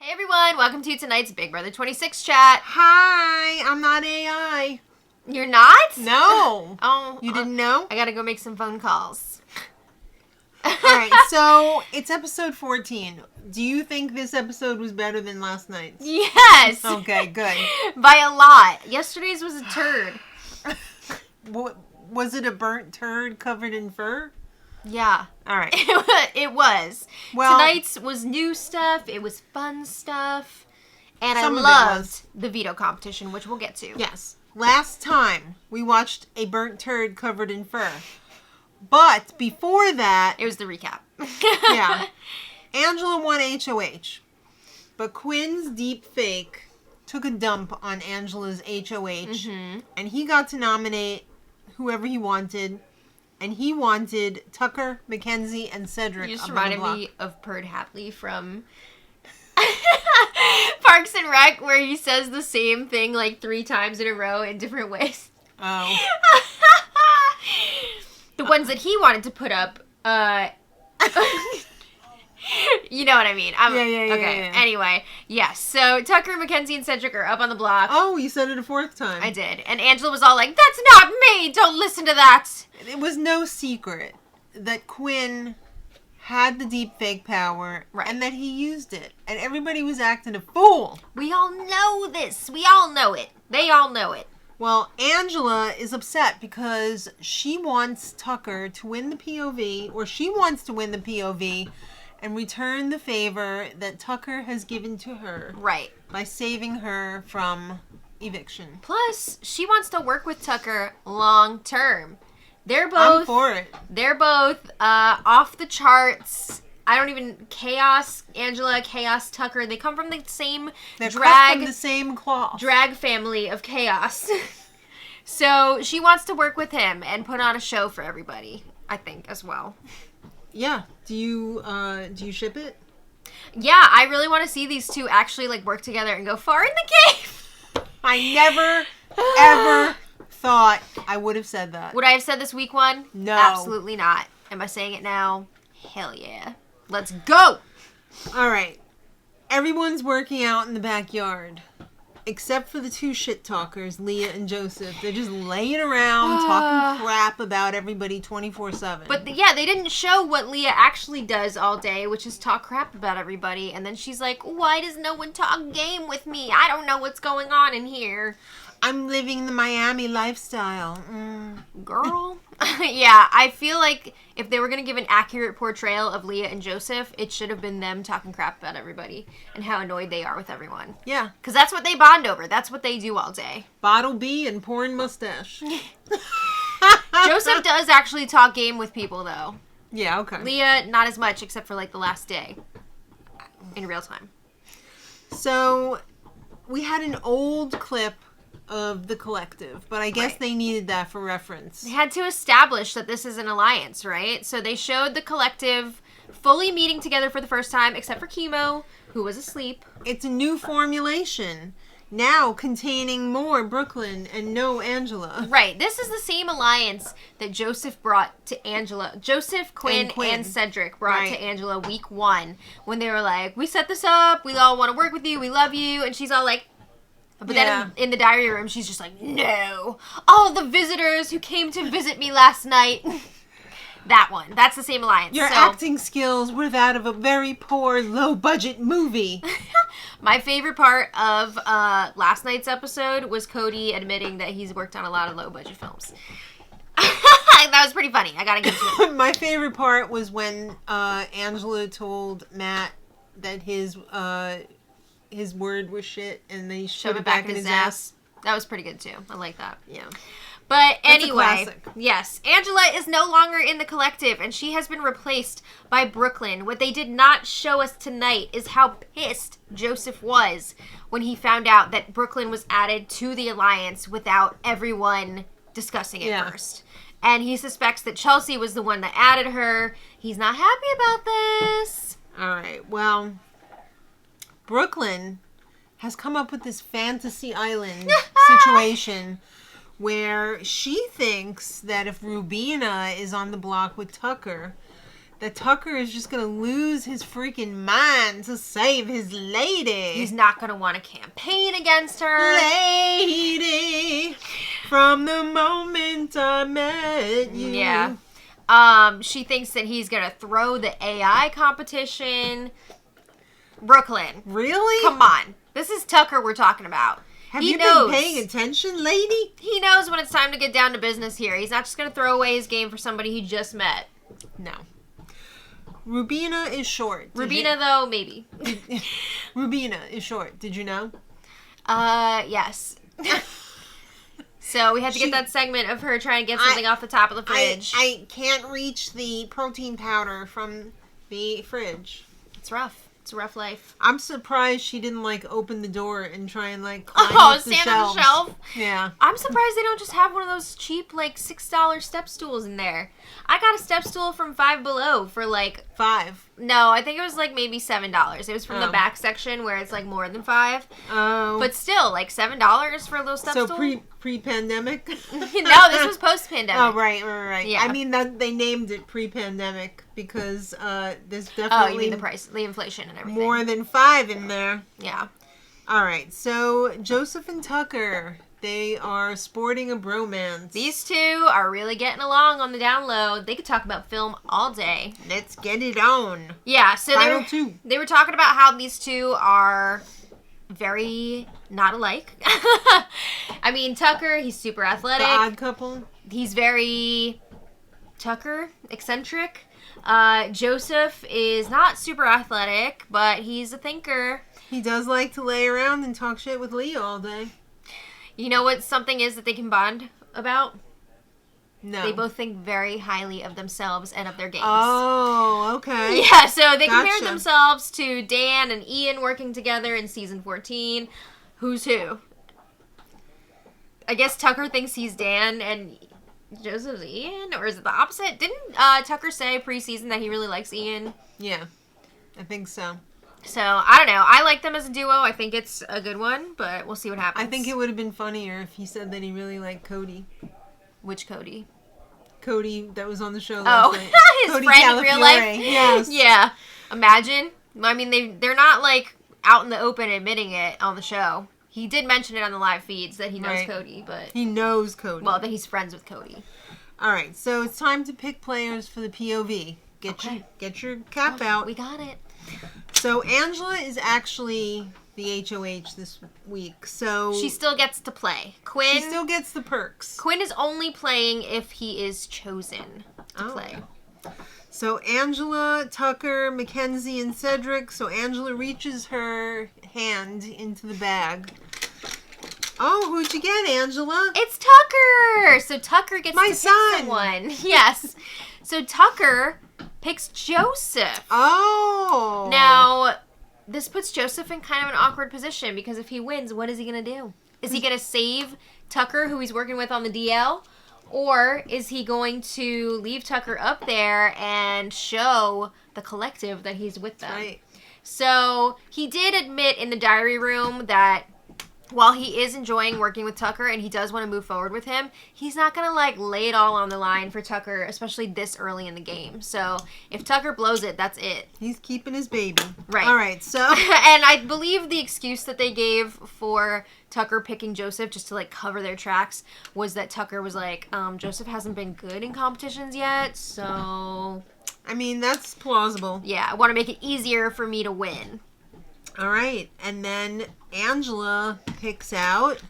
Hey everyone, welcome to tonight's Big Brother 26 chat. Hi, I'm not AI. You're not? No. Oh. You didn't know? I gotta go make some phone calls. Alright, so it's episode 14. Do you think this episode was better than last night's? Yes! Okay, good. By a lot. Yesterday's was a turd. Was it a burnt turd covered in fur? Yeah. Alright. It was. Well, tonight's was new stuff, it was fun stuff, and I Some of it loved was. the veto competition, which we'll get to. yes. Last time we watched a burnt turd covered in fur. But before that, It was the recap. yeah, Angela won HOH. But Quinn's deep fake took a dump on Angela's HOH. Mm-hmm. And he got to nominate whoever he wanted. And he wanted Tucker, Mackenzie, and Cedric. You just up on the reminded block. me of Perd Hatley from Parks and Rec, where he says the same thing like 3 times in a row in different ways. Oh. The ones that he wanted to put up, you know what I mean. Yeah. Okay, anyway, yes. So Tucker, Mackenzie, and Cedric are up on the block. Oh, you said it a 4th time. I did. And Angela was all like, "That's not me! Don't listen to that!" It was no secret that Quinn had the deep fake power. Right. And that he used it. And everybody was acting a fool. We all know this. We all know it. They all know it. Well, Angela is upset because she wants Tucker to win the POV, or she wants to win the POV and return the favor that Tucker has given to her Right. by saving her from eviction. Plus, she wants to work with Tucker long term. They're I'm both for it. off the charts. I don't even Chaos Angela, Chaos Tucker. They come from the same They're cut drag from the same cloth. family of chaos. So she wants to work with him and put on a show for everybody, I think, as well. Yeah. Do you ship it? Yeah, I really want to see these two actually like work together and go far in the game. I never, ever thought I would have said that. Would I have said this week one? No. Absolutely not. Am I saying it now? Hell yeah. Let's go! All right. Everyone's working out in the backyard. Except for the 2 shit talkers, Leah and Joseph. They're just laying around talking crap about everybody 24/7. But yeah, they didn't show what Leah actually does all day, which is talk crap about everybody. And then she's like, "Why does no one talk game with me? I don't know what's going on in here." I'm living the Miami lifestyle. Girl. Yeah, I feel like if they were going to give an accurate portrayal of Leah and Joseph, it should have been them talking crap about everybody and how annoyed they are with everyone. Yeah. Because that's what they bond over. That's what they do all day. Bottle B and porn mustache. Joseph does actually talk game with people, though. Yeah, okay. Leah, not as much, except for like the last day. In real time. So, we had an old clip of the collective, but I guess Right. they needed that for reference. They had to establish that this is an alliance, right? So they showed the collective fully meeting together for the first time, except for Chemo, who was asleep. It's a new formulation, now containing more Brooklyn and no Angela. Right. This is the same alliance that Joseph brought to Angela. Joseph, Quinn, And Quinn. and Cedric brought Right. to Angela week 1 when they were like, "We set this up. We all want to work with you. We love you." And she's all like, but then in the diary room, she's just like, "No. All the visitors who came to visit me last night." That one. That's the same alliance. Your So, acting skills were that of a very poor, low-budget movie. my favorite part of last night's episode was Cody admitting that he's worked on a lot of low-budget films. That was pretty funny. I gotta give it to him. My favorite part was when Angela told Matt that his word was shit, and then he Shove it back in his ass. That was pretty good too. I like that. Yeah. But That's a anyway, classic. yes, Angela is no longer in the collective, and she has been replaced by Brooklyn. What they did not show us tonight is how pissed Joseph was when he found out that Brooklyn was added to the alliance without everyone discussing it first. And he suspects that Chelsea was the one that added her. He's not happy about this. All right. Well, Brooklyn has come up with this fantasy island situation where she thinks that if Rubina is on the block with Tucker, that Tucker is just gonna lose his freaking mind to save his lady. He's not going to want to campaign against her. Lady, from the moment I met you. Yeah. She thinks that he's going to throw the AI competition. Brooklyn. Really? Come on. This is Tucker we're talking about. Have He you knows. been paying attention, lady? He knows when it's time to get down to business here. He's not just going to throw away his game for somebody he just met. No. Rubina is short. Rubina, though, maybe. Rubina is short. Did you know? Yes. So we had to get that segment of her trying to get something off the top of the fridge. I can't reach the protein powder from the fridge. It's rough. It's a rough life. I'm surprised she didn't, like, open the door and try and, like, climb up the stand on the shelf? Yeah. I'm surprised they don't just have one of those cheap, like, $6 step stools in there. I got a step stool from Five Below for, like... $5. No, I think it was, like, maybe $7. It was from the back section where it's, like, more than $5. Oh. But still, like, $7 for a little step stool? So pre-pandemic? No, this was post-pandemic. Oh, right. Yeah. I mean, that they named it pre-pandemic because there's definitely... Oh, you mean the price, the inflation and everything. More than 5 in there. Yeah. All right, so Joseph and Tucker, they are sporting a bromance. These two are really getting along on the down low. They could talk about film all day. Let's get it on. Yeah, so Final they were talking about how these two are very not alike. I mean, Tucker, he's super athletic. The odd couple. He's very Tucker, eccentric. Joseph is not super athletic, but he's a thinker. He does like to lay around and talk shit with Leah all day. You know what something is that they can bond about? No. They both think very highly of themselves and of their games. Oh, okay. Yeah, so they compared Gotcha. themselves to Dan and Ian working together in season 14. Who's who? I guess Tucker thinks he's Dan and Joseph's Ian? Or is it the opposite? Didn't Tucker say pre-season that he really likes Ian? Yeah, I think so. So, I don't know. I like them as a duo. I think it's a good one, but we'll see what happens. I think it would have been funnier if he said that he really liked Cody. Which Cody? Cody that was on the show last night. His Cody friend in real life? Calafiore, yes. Yeah. Imagine. I mean, they're not, like, out in the open admitting it on the show. He did mention it on the live feeds that he knows Right. Cody, but... He knows Cody. Well, that he's friends with Cody. All right, so it's time to pick players for the POV. Get your cap out. We got it. So Angela is actually the HOH this week. So She still gets to play. Quinn... she still gets the perks. Quinn is only playing if he is chosen to play. So Angela, Tucker, Mackenzie, and Cedric. So Angela reaches her hand into the bag. Oh, who'd you get, Angela? It's Tucker! So Tucker gets My to son. pick someone. Yes. So Tucker picks Joseph. Oh. Now, this puts Joseph in kind of an awkward position because if he wins, what is he going to do? Is he going to save Tucker, who he's working with on the DL? Or is he going to leave Tucker up there and show the collective that he's with them? Right. So he did admit in the diary room that while he is enjoying working with Tucker and he does want to move forward with him, he's not going to, like, lay it all on the line for Tucker, especially this early in the game. So if Tucker blows it, that's it. He's keeping his baby. Right. All right, so... And I believe the excuse that they gave for Tucker picking Joseph just to, like, cover their tracks was that Tucker was like, Joseph hasn't been good in competitions yet, so... I mean, that's plausible. Yeah, I want to make it easier for me to win. All right, and then Angela picks out...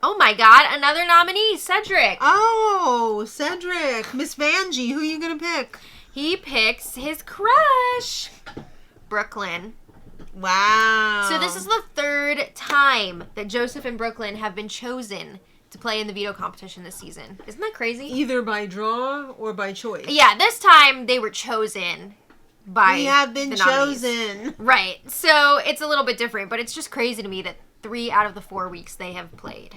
Oh my god, another nominee, Cedric. Oh, Cedric. Miss Vanjie, who are you going to pick? He picks his crush, Brooklyn. Wow. So this is the third time that Joseph and Brooklyn have been chosen to play in the veto competition this season. Isn't that crazy? Either by draw or by choice. Yeah, this time they were chosen by We have been the nominees. chosen. Right. So it's a little bit different, but it's just crazy to me that 3 out of the 4 weeks they have played.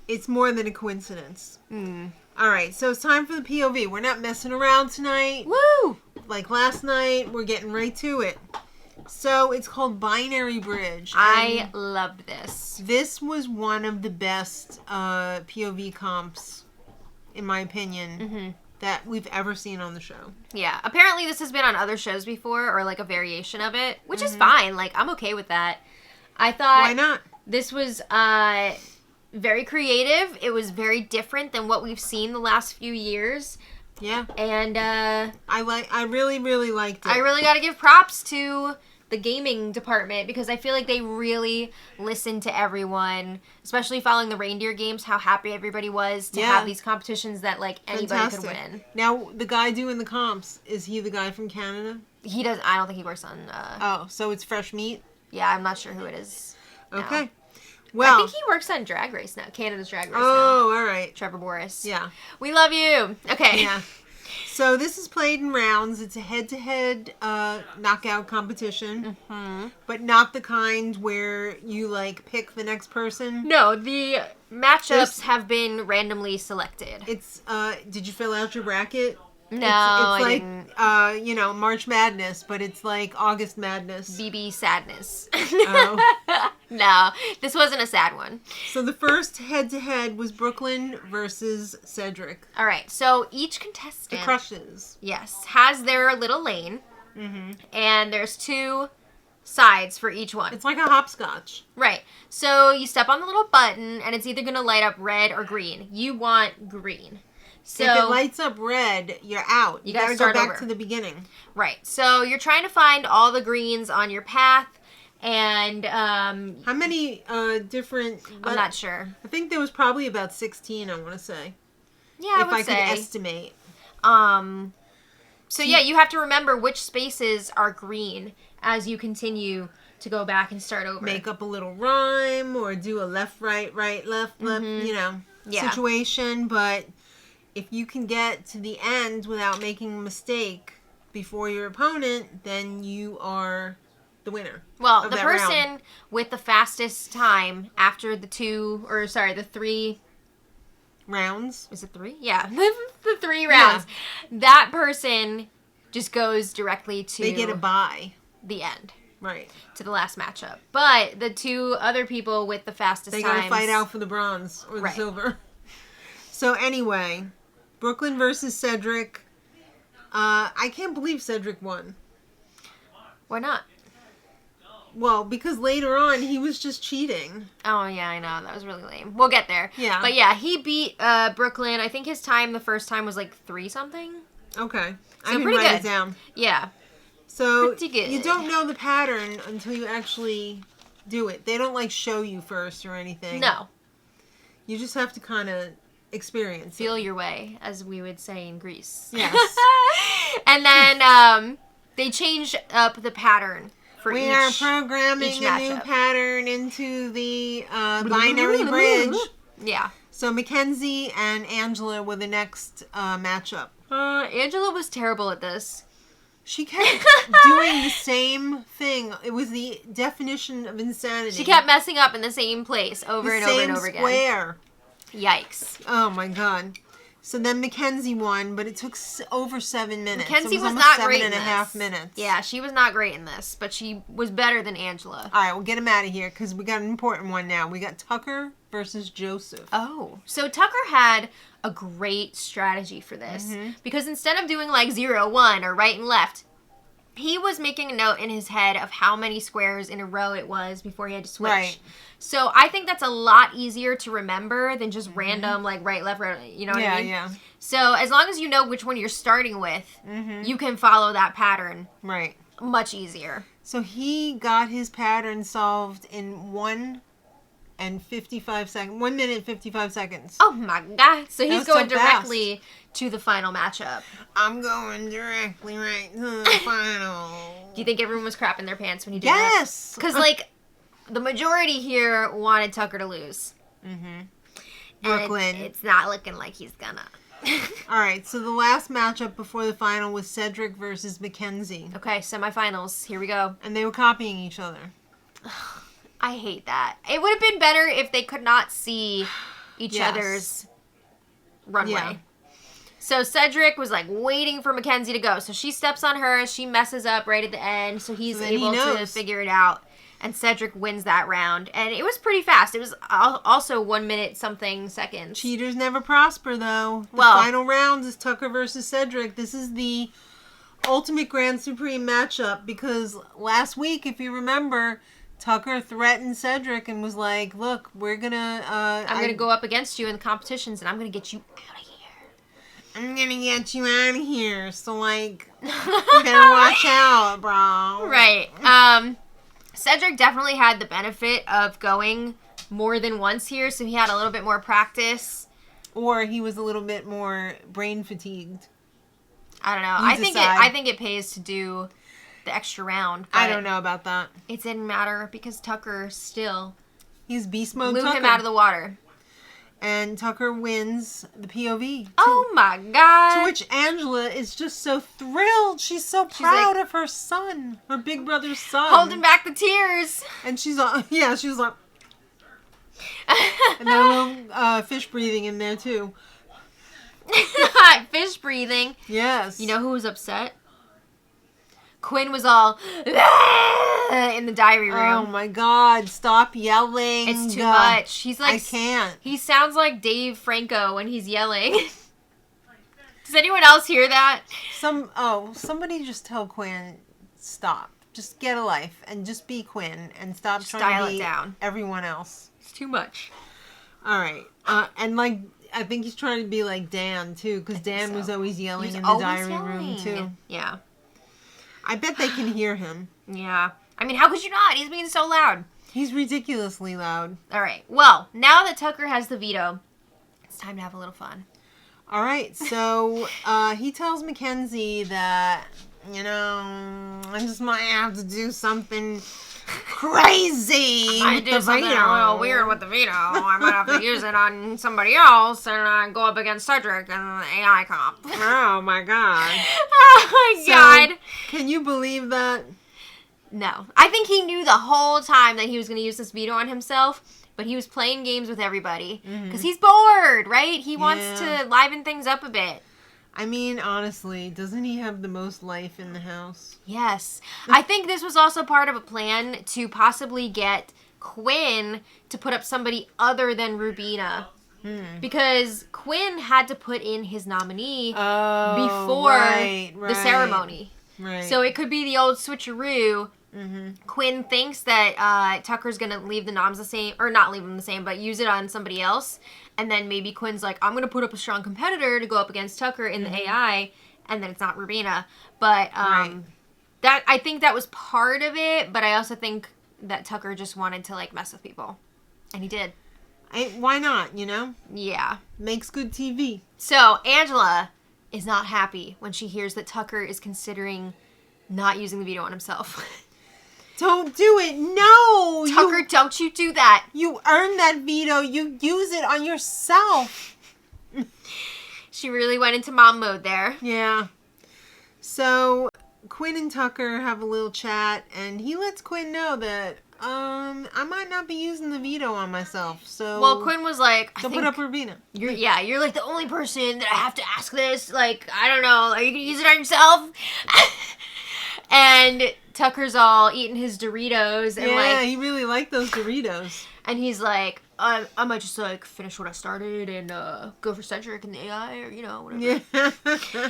It's more than a coincidence. All right, so it's time for the POV. We're not messing around tonight. Woo! Like last night, we're getting right to it. So it's called Binary Bridge. I loved this. This was one of the best POV comps, in my opinion. that we've ever seen on the show. Yeah. Apparently this has been on other shows before, or like a variation of it, which is fine. Like, I'm okay with that. I thought... Why not? This was very creative. It was very different than what we've seen the last few years. Yeah. And I really, really liked it. I really got to give props to the gaming department, because I feel like they really listened to everyone, especially following the reindeer games, how happy everybody was to have these competitions that, like, anybody could win. Now, the guy doing the comps, is he the guy from Canada? He does. I don't think he works on... oh, so it's Fresh Meat? Yeah, I'm not sure who it is now. Okay. Well, I think he works on Drag Race now. Canada's Drag Race now. Oh, all right. Trevor Boris. Yeah. We love you. Okay. Yeah. So this is played in rounds. It's a head-to-head knockout competition, but not the kind where you, like, pick the next person. No, the matchups have been randomly selected. It's, did you fill out your bracket? No, it's I like, didn't. you know, March Madness, but it's like August Madness. BB Sadness. Oh. No, this wasn't a sad one. So the first head-to-head was Brooklyn versus Cedric. All right, so each The contestant... Crushes. Yes, has their little lane, and there's 2 sides for each one. It's like a hopscotch. Right, so you step on the little button, and it's either going to light up red or green. You want green. So, if it lights up red, you're out. You gotta start go back over. to the beginning. Right. So you're trying to find all the greens on your path, and how many different? I'm not sure. I think there was probably about 16. I want to say. Yeah, if I would could say. estimate. So yeah, you have to remember which spaces are green as you continue to go back and start over. Make up a little rhyme or do a left, right, left, you know, situation, but. If you can get to the end without making a mistake before your opponent, then you are the winner. Well, the person with the fastest time after the 3 rounds. Is it 3? Yeah. the 3 rounds. Yeah. That person just goes directly to... They get a bye. The end. Right. To the last matchup. But the 2 other people with the fastest times... They gotta fight out for the bronze or the silver. So anyway... Brooklyn versus Cedric. I can't believe Cedric won. Why not? Well, because later on, he was just cheating. Oh, yeah, I know. That was really lame. We'll get there. Yeah. But yeah, he beat Brooklyn. I think his time the first time was like 3-something. Okay. So I can pretty write good. it down. Yeah. So, pretty good. You don't know the pattern until you actually do it. They don't, like, show you first or anything. No. You just have to kind of... experience feel your way, as we would say in Greece. Yes. And then they changed up the pattern for we each are programming each a new pattern into the binary bridge. Yeah. So Mackenzie and Angela were the next matchup. Angela was terrible at this. She kept doing the same thing. It was the definition of insanity. She kept messing up in the same place over and over and over again. Square. Yikes. Oh my god. So then Mackenzie won, but it took over 7 minutes. Mackenzie was not great in this. 7.5 minutes. Yeah, she was not great in this, but she was better than Angela. Alright, we'll get him out of here because we got an important one now. We got Tucker versus Joseph. Oh. So Tucker had a great strategy for this. Because instead of doing like 0, 1 or right and left, he was making a note in his head of how many squares in a row it was before he had to switch. Right. So I think that's a lot easier to remember than just random, like right, left, right, you know what I mean? Yeah. So as long as you know which one you're starting with, you can follow that pattern. Right. Much easier. So he got his pattern solved in 1 minute 55 seconds. Oh my god. So he's going so directly to the final matchup. I'm going directly right to the final. Do you think everyone was crapping their pants when he did that? Yes! Because, like, the majority here wanted Tucker to lose. Brooklyn. It's not looking like he's gonna. Alright, so the last matchup before the final was Cedric versus Mackenzie. Okay, semifinals. Here we go. And they were copying each other. I hate that. It would have been better if they could not see each other's runway. Yeah. So Cedric was like waiting for Mackenzie to go. So she steps on her. She messes up right at the end. So he's So then he able to knows. figure it out. and Cedric wins that round. And it was pretty fast. It was also 1 minute something seconds. Cheaters never prosper, though. The Well, final round is Tucker versus Cedric. This is the ultimate Grand Supreme matchup because last week, if you remember, Tucker threatened Cedric and was like, look, we're gonna... I'm going to go up against you in the competitions, and I'm going to get you out of here. I'm going to get you out of here. So, like, you better watch out, bro. Right. Cedric definitely had the benefit of going more than once here, so he had a little bit more practice. Or he was a little bit more brain fatigued. I don't know. I think it pays to do the extra round. I don't know about that. It didn't matter because Tucker still He's beast mode blew Tucker. him out of the water. And Tucker wins the POV. Oh my god. To which Angela is just so thrilled. She's so proud of her son. Her big brother's son. Holding back the tears. And she's like, yeah, she was like... and then a little fish breathing in there, too. Fish breathing. Yes. You know who was upset? Quinn was all in the diary room. Oh my god, stop yelling. It's too much. He's like... I can't. He sounds like Dave Franco when he's yelling. Does anyone else hear that? Somebody just tell Quinn, stop. Just get a life and just be Quinn and stop trying to be down. Everyone else. It's too much. All right. And like, I think he's trying to be like Dan too, because Dan was always yelling in the diary room too. Yeah. I bet they can hear him. Yeah. I mean, how could you not? He's being so loud. He's ridiculously loud. All right. Well, now that Tucker has the veto, it's time to have a little fun. All right. So he tells Mackenzie that, you know, I just might have to do something crazy. I do something a little weird with the veto. I might have to use it on somebody else and go up against Cedric and the AI comp. Oh my god. Oh my god. Can you believe that? No. I think he knew the whole time that he was going to use this veto on himself, but he was playing games with everybody because he's bored, right? He wants to liven things up a bit. I mean, honestly, doesn't he have the most life in the house? Yes. I think this was also part of a plan to possibly get Quinn to put up somebody other than Rubina. Because Quinn had to put in his nominee before the ceremony. Right. So it could be the old switcheroo. Quinn thinks that Tucker's going to leave the noms the same, or not leave them the same, but use it on somebody else. And then maybe Quinn's like, I'm going to put up a strong competitor to go up against Tucker in the AI, and then it's not Rubina. But that I think that was part of it, but I also think that Tucker just wanted to, like, mess with people. And he did. Why not, you know? Yeah. Makes good TV. So, Angela is not happy when she hears that Tucker is considering not using the veto on himself. Don't do it. No. Tucker, don't you do that. You earned that veto. You use it on yourself. She really went into mom mode there. Yeah. So Quinn and Tucker have a little chat, and he lets Quinn know that I might not be using the veto on myself. So well, Quinn was like, don't put up Rubina. You're like the only person that I have to ask this. Like, I don't know. Are you gonna use it on yourself? And Tucker's all eating his Doritos and he really liked those Doritos. And he's like, I might just like finish what I started and go for Cedric and the AI or whatever. Yeah.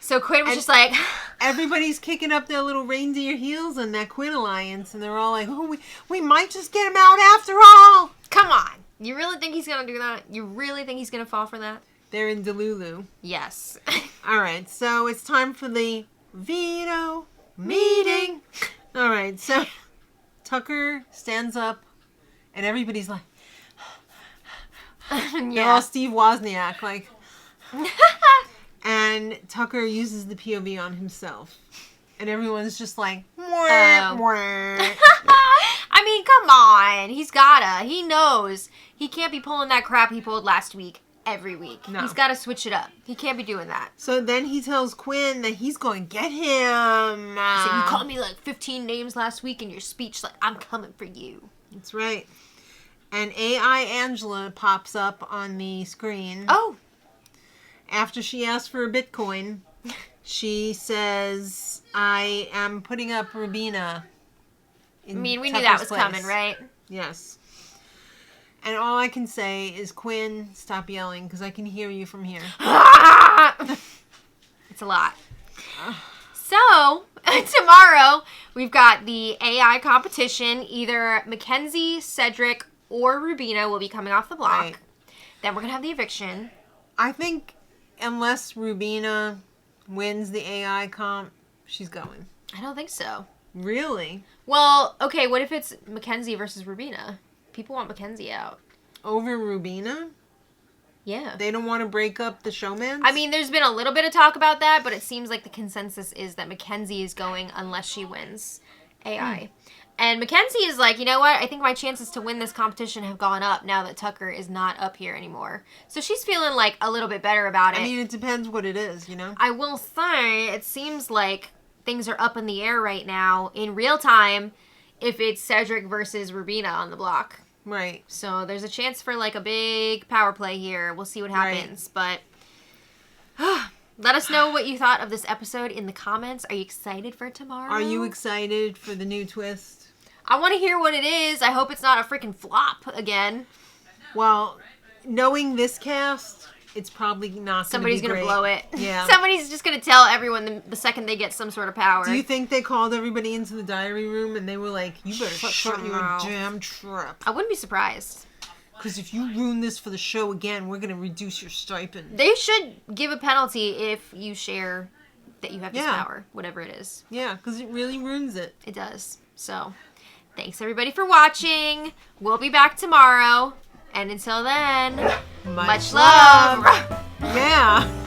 So Quinn was just like, everybody's kicking up their little reindeer heels in that Quinn alliance, and they're all like, oh, we might just get him out after all. Come on. You really think he's gonna do that? You really think he's gonna fall for that? They're in Delulu. Yes. All right, so it's time for the veto meeting. All right, so Tucker stands up, and everybody's like, they're all Steve Wozniak, like. And Tucker uses the POV on himself, and everyone's just like, wah, wah. I mean, come on, he knows he can't be pulling that crap he pulled last week every week. No. He's got to switch it up. He can't be doing that. So then he tells Quinn that he's going to get him. So you called me like 15 names last week in your speech. Like, I'm coming for you. That's right. And AI Angela pops up on the screen. Oh. After she asks for a Bitcoin, she says, I am putting up Rubina I mean, we knew that was coming, right? Yes. And all I can say is, Quinn, stop yelling, because I can hear you from here. It's a lot. So, tomorrow, we've got the AI competition. Either Mackenzie, Cedric, or Rubina will be coming off the block. Right. Then we're going to have the eviction. I think unless Rubina wins the AI comp, she's going. I don't think so. Really? Well, okay, what if it's Mackenzie versus Rubina? People want Mackenzie out. Over Rubina? Yeah. They don't want to break up the showmans? I mean, there's been a little bit of talk about that, but it seems like the consensus is that Mackenzie is going unless she wins AI. And Mackenzie is like, you know what? I think my chances to win this competition have gone up now that Tucker is not up here anymore. So she's feeling like a little bit better about it. I mean, it depends what it is, you know? I will say, it seems like things are up in the air right now in real time if it's Cedric versus Rubina on the block. Right. So there's a chance for like a big power play here. We'll see what happens. Right. But let us know what you thought of this episode in the comments. Are you excited for tomorrow? Are you excited for the new twist? I want to hear what it is. I hope it's not a freaking flop again. Well, knowing this cast, it's probably not Somebody's going to blow it. Yeah. Somebody's just going to tell everyone the second they get some sort of power. Do you think they called everybody into the diary room and they were like, you better shut your damn trap? I wouldn't be surprised. Because if you ruin this for the show again, we're going to reduce your stipend. They should give a penalty if you share that you have this power, whatever it is. Yeah, because it really ruins it. It does. So, thanks everybody for watching. We'll be back tomorrow. And until then, much love. Yeah.